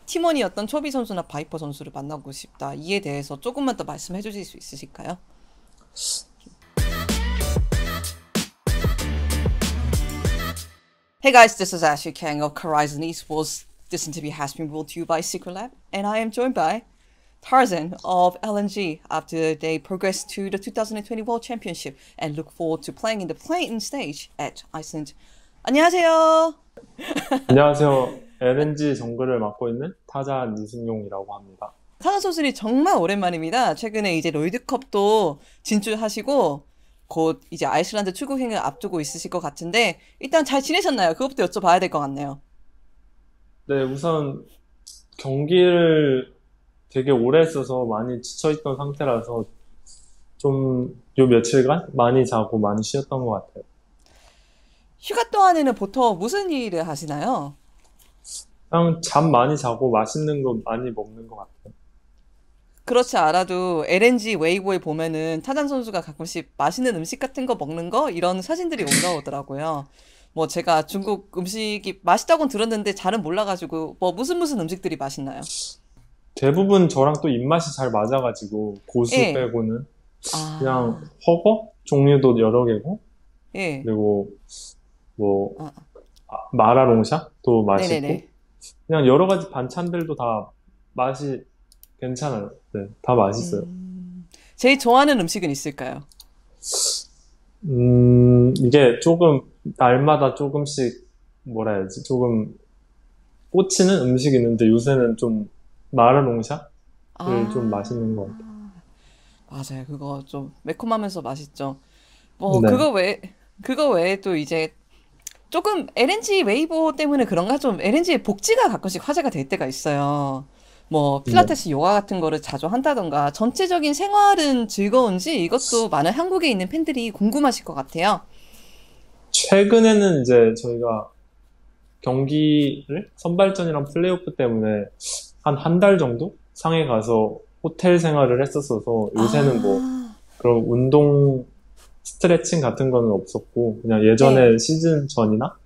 팀원이었던 초비 선수나 바이퍼 선수를 만나고 싶다. 이에 대해서 조금만 더 말씀해 주실 수 있으실까요? Hey guys, this is Ashley Kang of Horizon Esports. This interview has been brought to you by Secret Lab, and I am joined by Tarzan of LNG after they progressed to the 2020 World Championship and look forward to playing in the play-in stage at Iceland. 안녕하세요. 안녕하세요. LNG 정글을 맡고 있는 타자 이승용이라고 합니다. 타자 선수님 정말 오랜만입니다. 최근에 이제 롤드컵도 진출하시고 곧 이제 아이슬란드 출국행을 앞두고 있으실 것 같은데 일단 잘 지내셨나요? 그것부터 여쭤봐야 될 것 같네요. 네, 우선 경기를 되게 오래 했어서 많이 지쳐있던 상태라서 좀 요 며칠간 많이 자고 많이 쉬었던 것 같아요. 휴가 동안에는 보통 무슨 일을 하시나요? 그냥 잠 많이 자고 맛있는 거 많이 먹는 것 같아요. 그렇지 않아도 LNG 웨이보에 보면은 타잔 선수가 가끔씩 맛있는 음식 같은 거 먹는 거 이런 사진들이 올라오더라고요. 뭐 제가 중국 음식이 맛있다고는 들었는데 잘은 몰라가지고 뭐 무슨 음식들이 맛있나요? 대부분 저랑 또 입맛이 잘 맞아가지고 고수 예. 빼고는 그냥 아, 허거 종류도 여러 개고 예. 그리고 뭐 아, 마라롱샤도 맛있고 네네네. 그냥 여러 가지 반찬들도 다 맛이 괜찮아요. 네, 다 맛있어요. 제일 좋아하는 음식은 있을까요? 이게 조금 날마다 조금씩 뭐라 해야지? 조금 꽂히는 음식이 있는데 요새는 좀 마라롱샤를 좀 맛있는 것 같아요. 아, 맞아요. 그거 좀 매콤하면서 맛있죠. 뭐 네, 그거 외에 또 이제 조금 LNG 웨이보 때문에 그런가 좀 LNG의 복지가 가끔씩 화제가 될 때가 있어요. 뭐 네. 필라테스 요가 같은 거를 자주 한다던가 전체적인 생활은 즐거운지 이것도 많은 한국에 있는 팬들이 궁금하실 것 같아요. 최근에는 이제 저희가 경기를 선발전이랑 플레이오프 때문에 한 달 정도 상해 가서 호텔 생활을 했었어서 요새는 뭐 아, 그런 운동 스트레칭 같은 거는 없었고 그냥 네, 예전에 시즌 전이나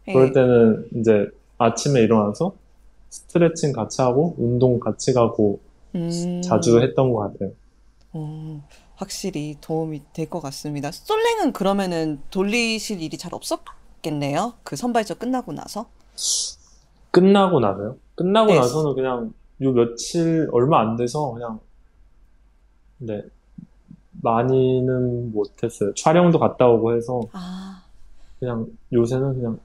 그럴 네. 때는 이제 아침에 일어나서 스트레칭 같이 하고 운동 같이 가고 자주 음, 했던 것 같아요. 확실히 도움이 될 것 같습니다. 솔랭은 그러면은 돌리실 일이 잘 없었겠네요. 그 선발전 끝나고 나서. 끝나고 나서요? 끝나고 네. 나서는 그냥 요 며칠 얼마 안 돼서 그냥 네 많이는 못했어요. 촬영도 갔다 오고 해서 아, 그냥 요새는 그냥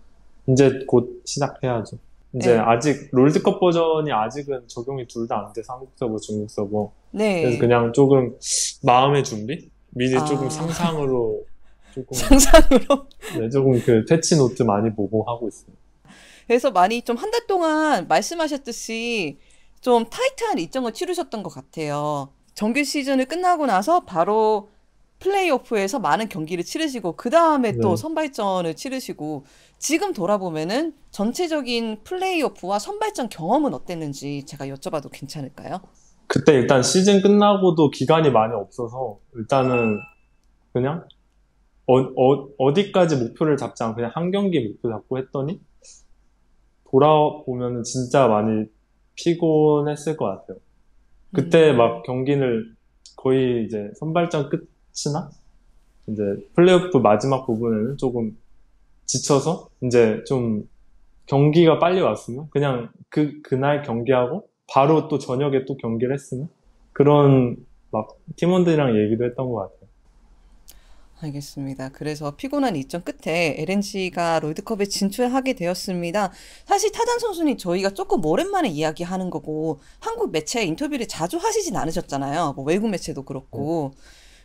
이제 곧 시작해야죠. 이제 네. 아직 롤드컵 버전이 아직은 적용이 둘 다 안 돼서 한국 서버, 중국 서버. 그래서 네. 그냥 조금 마음의 준비? 미리 조금 아, 상상으로 조금 상상으로. 네, 조금 그 패치 노트 많이 보고 하고 있어요. 그래서 많이 좀 한 달 동안 말씀하셨듯이 좀 타이트한 일정을 치르셨던 것 같아요. 정규 시즌을 끝나고 나서 바로 플레이오프에서 많은 경기를 치르시고, 그 다음에 또 네. 선발전을 치르시고, 지금 돌아보면은 전체적인 플레이오프와 선발전 경험은 어땠는지 제가 여쭤봐도 괜찮을까요? 그때 일단 시즌 끝나고도 기간이 많이 없어서 일단은 그냥 어디까지 목표를 잡지 않고 그냥 한 경기 목표 잡고 했더니 돌아보면은 진짜 많이 피곤했을 것 같아요. 그때 막 경기를 거의 이제 선발전 끝이나 이제 플레이오프 마지막 부분에는 조금 지쳐서 이제 좀 경기가 빨리 왔으면 그냥 그날 경기하고 바로 또 저녁에 또 경기를 했으면 그런 막 팀원들이랑 얘기도 했던 것 같아요. 알겠습니다. 그래서 피곤한 일정 끝에 LNG가 롤드컵에 진출하게 되었습니다. 사실 타잔 선수님 저희가 조금 오랜만에 이야기하는 거고 한국 매체 인터뷰를 자주 하시진 않으셨잖아요. 뭐 외국 매체도 네. 그렇고.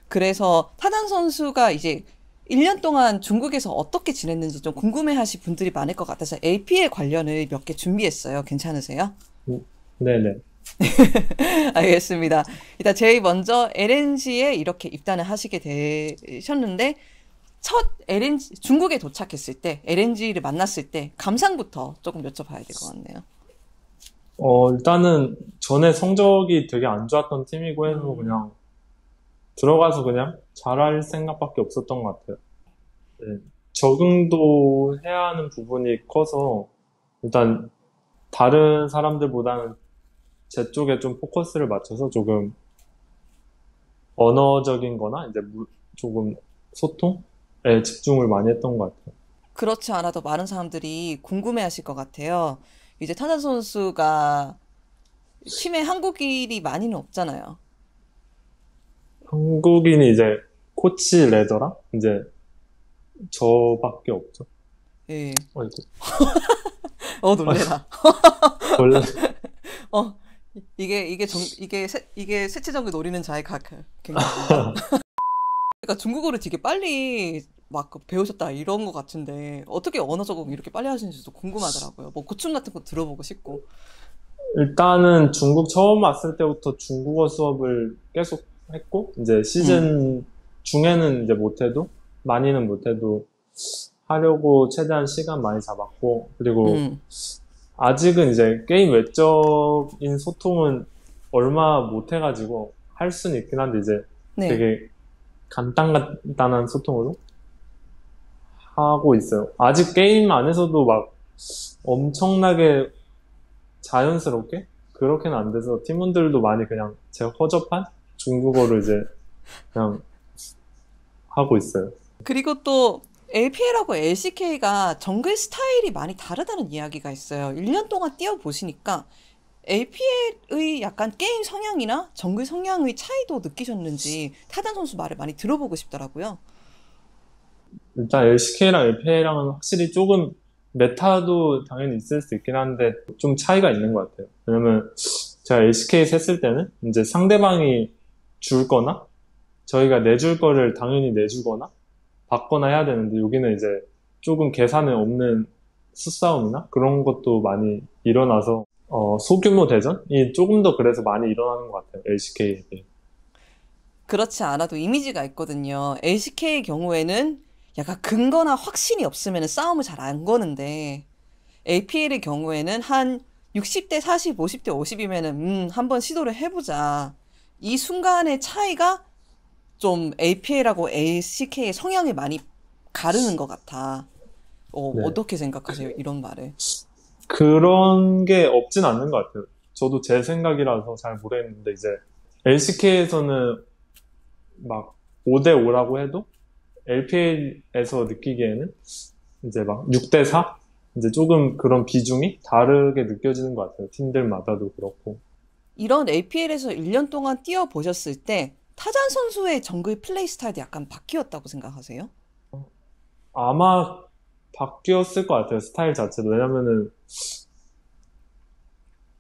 그래서 타잔 선수가 이제 1년 동안 중국에서 어떻게 지냈는지 좀 궁금해하실 분들이 많을 것 같아서 LPL 관련을 몇 개 준비했어요. 괜찮으세요? 네네. 알겠습니다. 일단 제일 먼저 LNG에 이렇게 입단을 하시게 되셨는데 첫 LNG 중국에 도착했을 때 LNG를 만났을 때 감상부터 조금 여쭤봐야 될 것 같네요. 일단은 전에 성적이 되게 안 좋았던 팀이고 해서 음, 그냥 들어가서 그냥 잘할 생각밖에 없었던 것 같아요. 네. 적응도 해야 하는 부분이 커서 일단 다른 사람들보다는 제 쪽에 좀 포커스를 맞춰서 조금 언어적인 거나 이제 조금 소통에 집중을 많이 했던 것 같아요. 그렇지 않아도 많은 사람들이 궁금해하실 것 같아요. 이제 타자 선수가 팀에 한국인이 많이는 없잖아요. 한국인이 이제 코치 레더랑 이제 저밖에 없죠. 예. 아이고. 놀래라. 원래 어, 이게 세체적을 노리는 자의 갱년인가? 그러니까 중국어를 되게 빨리 막 배우셨다 이런 것 같은데 어떻게 언어 적응 이렇게 빨리 하시는지도 궁금하더라고요. 뭐 고충 같은 거 들어보고 싶고. 일단은 중국 처음 왔을 때부터 중국어 수업을 계속 했고 이제 음, 시즌 중에는 이제 못해도 많이는 못해도 하려고 최대한 시간 많이 잡았고 그리고 음, 아직은 이제 게임 외적인 소통은 얼마 못 해가지고 할 수는 있긴 한데 이제 네. 되게 간단한 소통으로 하고 있어요. 아직 게임 안에서도 막 엄청나게 자연스럽게 그렇게는 안 돼서 팀원들도 많이 그냥 제 허접한 중국어로 이제 그냥 하고 있어요. 그리고 또 LPL하고 LCK가 정글 스타일이 많이 다르다는 이야기가 있어요. 1년 동안 뛰어보시니까 LPL의 약간 게임 성향이나 정글 성향의 차이도 느끼셨는지 타단 선수 말을 많이 들어보고 싶더라고요. 일단 LCK랑 LPL랑은 확실히 조금 메타도 당연히 있을 수 있긴 한데 좀 차이가 있는 것 같아요. 왜냐면 제가 LCK 했을 때는 이제 상대방이 줄 거나 저희가 내줄 거를 당연히 내주거나 받거나 해야 되는데 여기는 이제 조금 계산에 없는 수싸움이나 그런 것도 많이 일어나서 소규모 대전이 조금 더 그래서 많이 일어나는 것 같아요. LCK에. 그렇지 않아도 이미지가 있거든요. LCK의 경우에는 약간 근거나 확신이 없으면 싸움을 잘 안 거는데 APL의 경우에는 한 60대 40, 50대 50이면은 한번 시도를 해보자. 이 순간의 차이가 좀 APL하고 LCK의 성향이 많이 가르는 것 같아. 네. 어떻게 생각하세요? 이런 말을. 그런 게 없진 않는 것 같아요. 저도 제 생각이라서 잘 모르겠는데 이제 LCK에서는 막 5대5라고 해도 LPL에서 느끼기에는 이제 막 6대4? 이제 조금 그런 비중이 다르게 느껴지는 것 같아요. 팀들마다도 그렇고. 이런 APL에서 1년 동안 뛰어보셨을 때 타잔 선수의 정글 플레이 스타일도 약간 바뀌었다고 생각하세요? 아마 바뀌었을 것 같아요. 스타일 자체도. 왜냐면은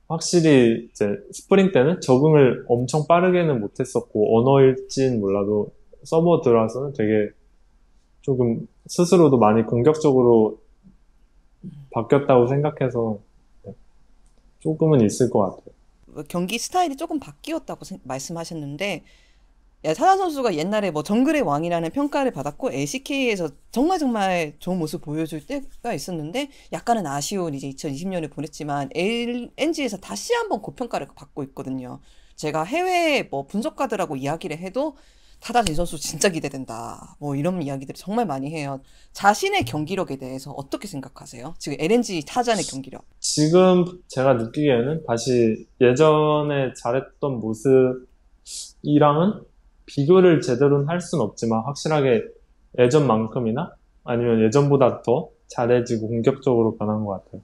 확실히 이제 스프링 때는 적응을 엄청 빠르게는 못했었고 언어일진 몰라도 서버 들어와서는 되게 조금 스스로도 많이 공격적으로 바뀌었다고 생각해서 조금은 있을 것 같아요. 경기 스타일이 조금 바뀌었다고 말씀하셨는데 타잔 선수가 옛날에 뭐 정글의 왕이라는 평가를 받았고 LCK에서 정말 정말 좋은 모습 보여줄 때가 있었는데 약간은 아쉬운 이제 2020년을 보냈지만 LNG에서 다시 한번 고평가를 받고 있거든요. 제가 해외 뭐 분석가들하고 이야기를 해도 타다진 선수 진짜 기대된다. 뭐 이런 이야기들을 정말 많이 해요. 자신의 경기력에 대해서 어떻게 생각하세요? 지금 LNG 타잔의 경기력. 지금 제가 느끼기에는 다시 예전에 잘했던 모습이랑은 비교를 제대로는 할 수는 없지만 확실하게 예전만큼이나 아니면 예전보다 더 잘해지고 공격적으로 변한 것 같아요.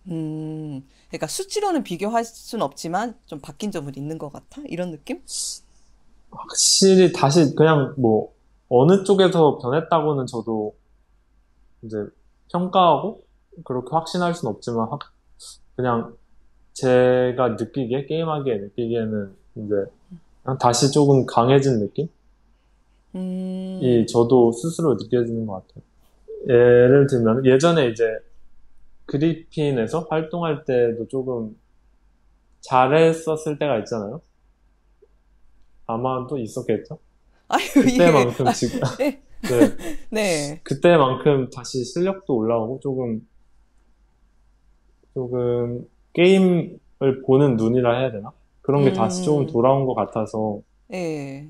그러니까 수치로는 비교할 수는 없지만 좀 바뀐 점은 있는 것 같아? 이런 느낌? 확실히 다시 그냥 뭐 어느 쪽에서 변했다고는 저도 이제 평가하고 그렇게 확신할 수는 없지만 그냥 제가 느끼기에 게임하기에 느끼기에는 이제 그냥 다시 조금 강해진 느낌이 음, 저도 스스로 느껴지는 것 같아요. 예를 들면 예전에 이제 그리핀에서 활동할 때도 조금 잘했었을 때가 있잖아요. 아마도 있었겠죠. 아유, 예. 그때만큼 지금 네. 네, 네. 그때만큼 다시 실력도 올라오고 조금 게임을 보는 눈이라 해야 되나? 그런 게 다시 조금 음, 돌아온 것 같아서 예.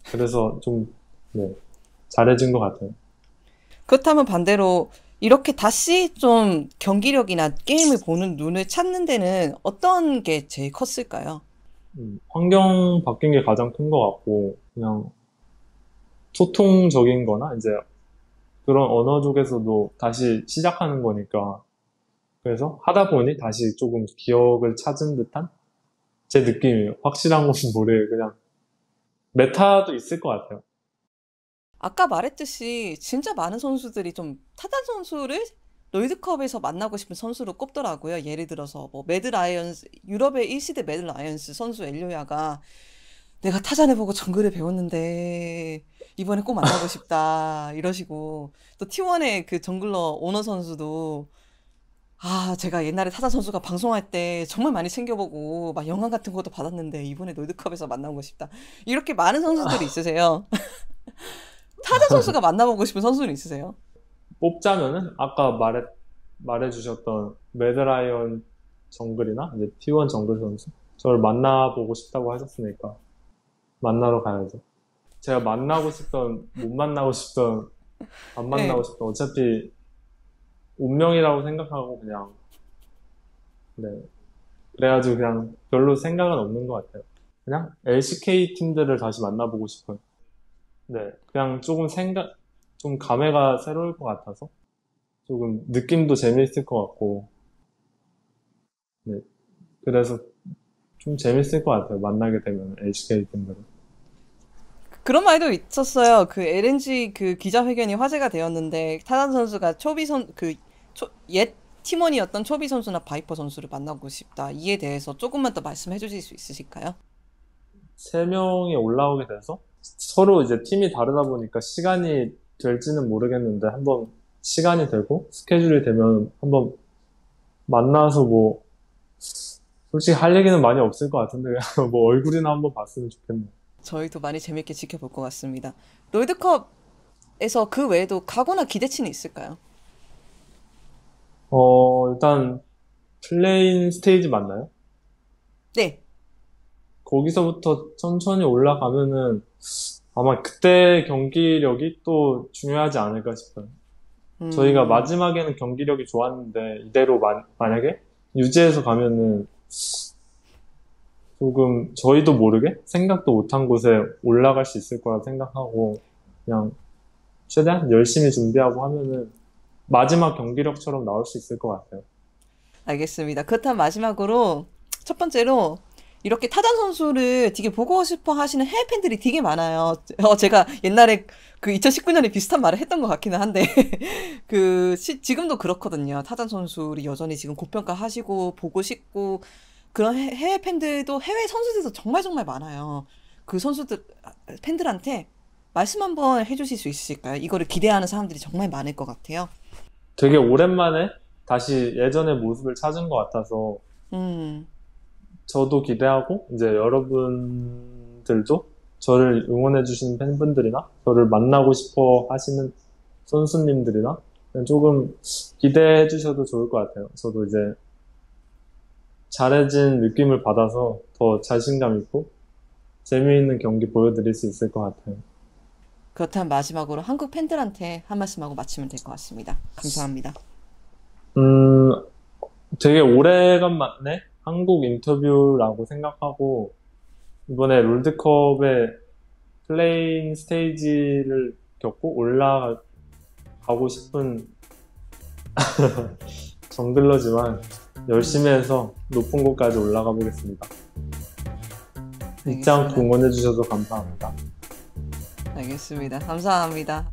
그래서 좀 네, 잘해진 것 같아요. 그렇다면 반대로 이렇게 다시 좀 경기력이나 게임을 보는 눈을 찾는 데는 어떤 게 제일 컸을까요? 환경 바뀐 게 가장 큰 것 같고, 그냥 소통적인 거나 이제 그런 언어 쪽에서도 다시 시작하는 거니까, 그래서 하다 보니 다시 조금 기억을 찾은 듯한 제 느낌이에요. 확실한 건 모르겠어요. 그냥 메타도 있을 것 같아요. 아까 말했듯이 진짜 많은 선수들이 좀 타자 선수를 롤드컵에서 만나고 싶은 선수로 꼽더라고요. 예를 들어서 뭐 매드 라이언스, 유럽의 1시대 매드 라이언스 선수 엘리오야가 내가 타잔 해보고 정글을 배웠는데 이번에 꼭 만나고 싶다 이러시고 또 T1의 그 정글러 오너 선수도 아 제가 옛날에 타잔 선수가 방송할 때 정말 많이 챙겨보고 막 영광 같은 것도 받았는데 이번에 롤드컵에서 만나고 싶다 이렇게 많은 선수들이 있으세요. 타자 선수가 만나보고 싶은 선수는 있으세요? 뽑자면은 아까 말해주셨던 매드라이언 정글이나 이제 T1 정글 선수 저를 만나보고 싶다고 하셨으니까 만나러 가야죠. 제가 만나고 싶던 못 만나고 싶던 안 만나고 네. 싶던 어차피 운명이라고 생각하고 그냥 네 그래가지고 그냥 별로 생각은 없는 것 같아요. 그냥 LCK 팀들을 다시 만나보고 싶어요. 네 그냥 조금 좀 감회가 새로울 것 같아서 조금 느낌도 재미있을 것 같고 네 그래서 좀 재밌을 것 같아요. 만나게 되면 LCK 팀들은. 그런 말도 있었어요. 그 LNG 그 기자회견이 화제가 되었는데 타잔 선수가 옛 팀원이었던 초비 선수나 바이퍼 선수를 만나고 싶다. 이에 대해서 조금만 더 말씀해 주실 수 있으실까요? 세 명이 올라오게 돼서 서로 이제 팀이 다르다 보니까 시간이 될지는 모르겠는데 한번 시간이 되고 스케줄이 되면 한번 만나서 뭐 솔직히 할 얘기는 많이 없을 것 같은데 그냥 뭐 얼굴이나 한번 봤으면 좋겠네요. 저희도 많이 재밌게 지켜볼 것 같습니다. 롤드컵에서 그 외에도 각오나 기대치는 있을까요? 일단 플레인 스테이지 맞나요? 네. 거기서부터 천천히 올라가면은 아마 그때 경기력이 또 중요하지 않을까 싶어요. 저희가 음, 마지막에는 경기력이 좋았는데 이대로 만약에 유지해서 가면은 조금 저희도 모르게 생각도 못한 곳에 올라갈 수 있을 거라 생각하고 그냥 최대한 열심히 준비하고 하면은 마지막 경기력처럼 나올 수 있을 것 같아요. 알겠습니다. 그렇다면 마지막으로 첫 번째로 이렇게 타잔 선수를 되게 보고 싶어 하시는 해외 팬들이 되게 많아요. 제가 옛날에 그 2019년에 비슷한 말을 했던 것 같기는 한데 지금도 그렇거든요. 타잔 선수를 여전히 지금 고평가 하시고 보고 싶고 그런 해외 팬들도 해외 선수들도 정말 정말 많아요. 그 선수들 팬들한테 말씀 한번 해주실 수 있으실까요? 이거를 기대하는 사람들이 정말 많을 것 같아요. 되게 오랜만에 다시 예전의 모습을 찾은 것 같아서 음, 저도 기대하고 이제 여러분들도 저를 응원해 주시는 팬분들이나 저를 만나고 싶어 하시는 선수님들이나 조금 기대해 주셔도 좋을 것 같아요. 저도 이제 잘해진 느낌을 받아서 더 자신감 있고 재미있는 경기 보여드릴 수 있을 것 같아요. 그렇다면 마지막으로 한국 팬들한테 한 말씀 하고 마치면 될 것 같습니다. 감사합니다. 음, 되게 오래간만에 한국 인터뷰라고 생각하고 이번에 롤드컵에 플레인 스테이지를 겪고 올라가고 싶은 정글러지만 열심히 음, 해서 높은 곳까지 올라가 보겠습니다. 잊지 않고 알겠습니다. 응원해 주셔서 감사합니다. 알겠습니다. 감사합니다.